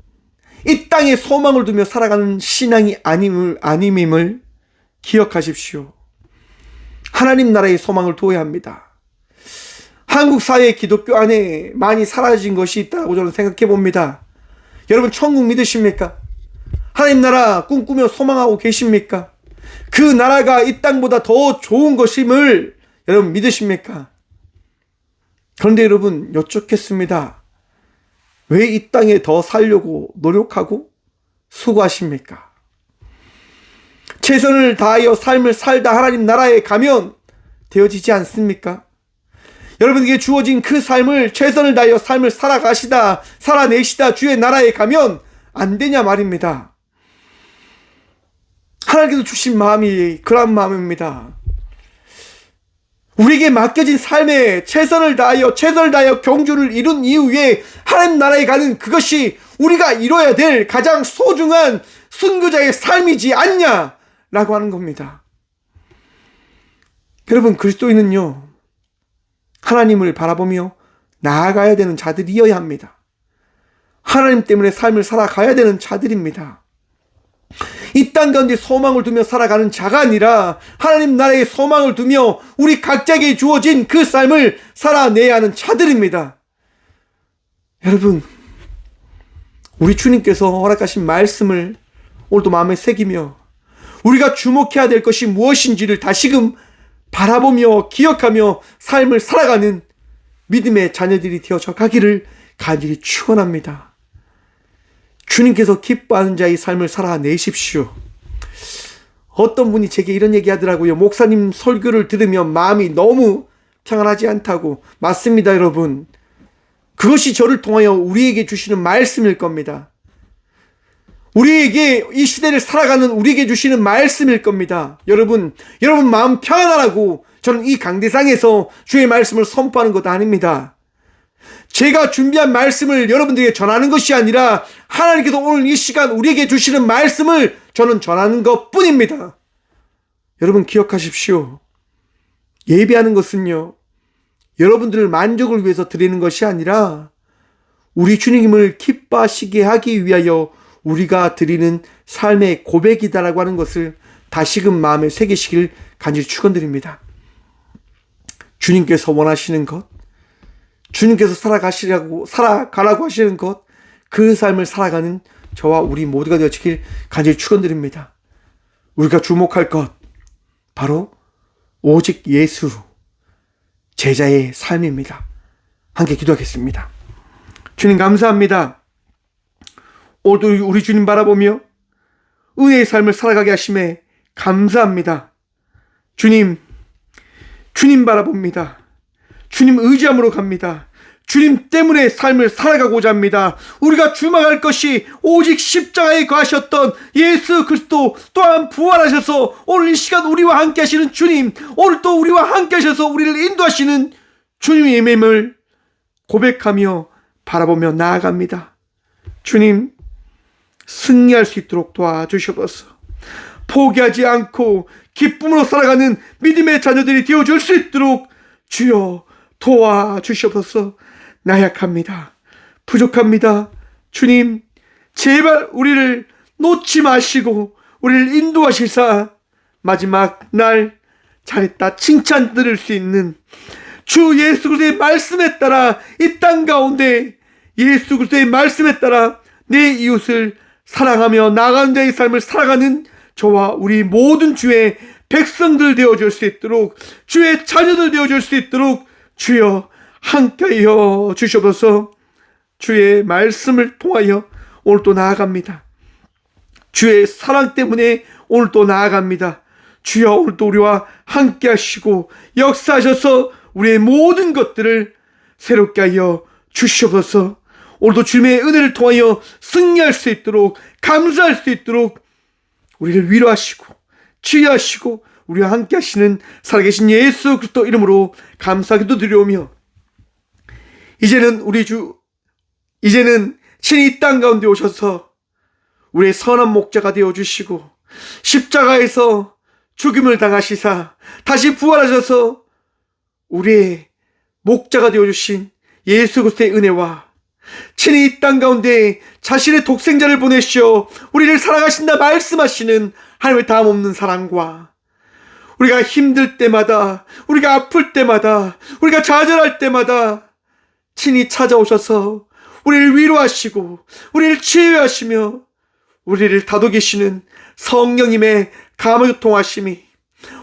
이 땅에 소망을 두며 살아가는 신앙이 아님임을 기억하십시오. 하나님 나라의 소망을 두어야 합니다. 한국 사회 기독교 안에 많이 사라진 것이 있다고 저는 생각해 봅니다. 여러분, 천국 믿으십니까? 하나님 나라 꿈꾸며 소망하고 계십니까? 그 나라가 이 땅보다 더 좋은 것임을 여러분 믿으십니까? 그런데 여러분, 여쭙겠습니다. 왜 이 땅에 더 살려고 노력하고 수고하십니까? 최선을 다하여 삶을 살다 하나님 나라에 가면 되어지지 않습니까? 여러분에게 주어진 그 삶을 최선을 다하여 삶을 살아내시다 주의 나라에 가면 안 되냐 말입니다. 하나님께서 주신 마음이 그런 마음입니다. 우리에게 맡겨진 삶에 최선을 다하여 경주를 이룬 이후에 하나님 나라에 가는 그것이 우리가 이뤄야 될 가장 소중한 순교자의 삶이지 않냐 라고 하는 겁니다. 여러분, 그리스도인은요, 하나님을 바라보며 나아가야 되는 자들이어야 합니다. 하나님 때문에 삶을 살아가야 되는 자들입니다. 이 땅 가운데 소망을 두며 살아가는 자가 아니라 하나님 나라에 소망을 두며 우리 각자에게 주어진 그 삶을 살아내야 하는 자들입니다. 여러분, 우리 주님께서 허락하신 말씀을 오늘도 마음에 새기며 우리가 주목해야 될 것이 무엇인지를 다시금 바라보며 기억하며 삶을 살아가는 믿음의 자녀들이 되어져 가기를 간절히 축원합니다. 주님께서 기뻐하는 자의 삶을 살아내십시오. 어떤 분이 제게 이런 얘기 하더라고요. 목사님 설교를 들으면 마음이 너무 평안하지 않다고. 맞습니다, 여러분. 그것이 저를 통하여 우리에게 주시는 말씀일 겁니다. 우리에게 이 시대를 살아가는 우리에게 주시는 말씀일 겁니다. 여러분 마음 평안하라고 저는 이 강대상에서 주의 말씀을 선포하는 것 아닙니다. 제가 준비한 말씀을 여러분들에게 전하는 것이 아니라 하나님께서 오늘 이 시간 우리에게 주시는 말씀을 저는 전하는 것 뿐입니다. 여러분, 기억하십시오. 예배하는 것은요, 여러분들을 만족을 위해서 드리는 것이 아니라 우리 주님을 기뻐하시게 하기 위하여 우리가 드리는 삶의 고백이다라고 하는 것을 다시금 마음에 새기시길 간절히 축원드립니다. 주님께서 원하시는 것, 주님께서 살아가라고 하시는 것, 그 삶을 살아가는 저와 우리 모두가 되어지길 간절히 축원드립니다. 우리가 주목할 것, 바로 오직 예수, 제자의 삶입니다. 함께 기도하겠습니다. 주님 감사합니다. 오늘도 우리 주님 바라보며 은혜의 삶을 살아가게 하심에 감사합니다. 주님 바라봅니다. 주님 의지함으로 갑니다. 주님 때문에 삶을 살아가고자 합니다. 우리가 주목할 것이 오직 십자가에 거하셨던 예수 그리스도, 또한 부활하셔서 오늘 이 시간 우리와 함께 하시는 주님, 오늘 또 우리와 함께 하셔서 우리를 인도하시는 주님의 임임을 고백하며 바라보며 나아갑니다. 주님, 승리할 수 있도록 도와주시옵소서. 포기하지 않고 기쁨으로 살아가는 믿음의 자녀들이 되어줄 수 있도록 주여 도와주시옵소서. 나약합니다. 부족합니다. 주님, 제발 우리를 놓지 마시고 우리를 인도하시사 마지막 날 잘했다 칭찬 들을 수 있는 주 예수 그리스도의 말씀에 따라 이 땅 가운데 예수 그리스도의 말씀에 따라 내 이웃을 사랑하며 나아가는 자의 삶을 살아가는 저와 우리 모든 주의 백성들 되어줄 수 있도록, 주의 자녀들 되어줄 수 있도록 주여 함께하여 주시옵소서. 주의 말씀을 통하여 오늘 또 나아갑니다. 주의 사랑 때문에 오늘 또 나아갑니다. 주여 오늘 또 우리와 함께 하시고 역사하셔서 우리의 모든 것들을 새롭게 하여 주시옵소서. 오늘도 주님의 은혜를 통하여 승리할 수 있도록, 감사할 수 있도록 우리를 위로하시고 치유하시고 우리와 함께 하시는 살아계신 예수 그리스도 이름으로 감사기도 드리오며, 이제는 신이 이 땅 가운데 오셔서 우리의 선한 목자가 되어주시고 십자가에서 죽임을 당하시사 다시 부활하셔서 우리의 목자가 되어주신 예수 그리스도의 은혜와 친히 이 땅 가운데 자신의 독생자를 보내시어 우리를 사랑하신다 말씀하시는 하나님의 다함없는 사랑과, 우리가 힘들 때마다, 우리가 아플 때마다, 우리가 좌절할 때마다 친히 찾아오셔서 우리를 위로하시고 우리를 치유하시며 우리를 다독이시는 성령님의 감화교통하심이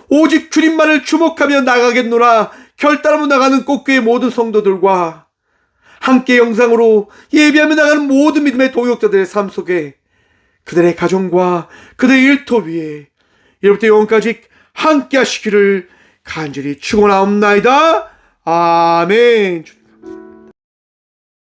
오직 주님만을 주목하며 나가겠노라 결단하며 나가는 꽃교회 모든 성도들과 함께 영상으로 예배하며 나가는 모든 믿음의 동역자들의 삶 속에 그들의 가정과 그들의 일터 위에 이로부터 영원까지 함께 하시기를 간절히 축원하옵나이다. 아멘.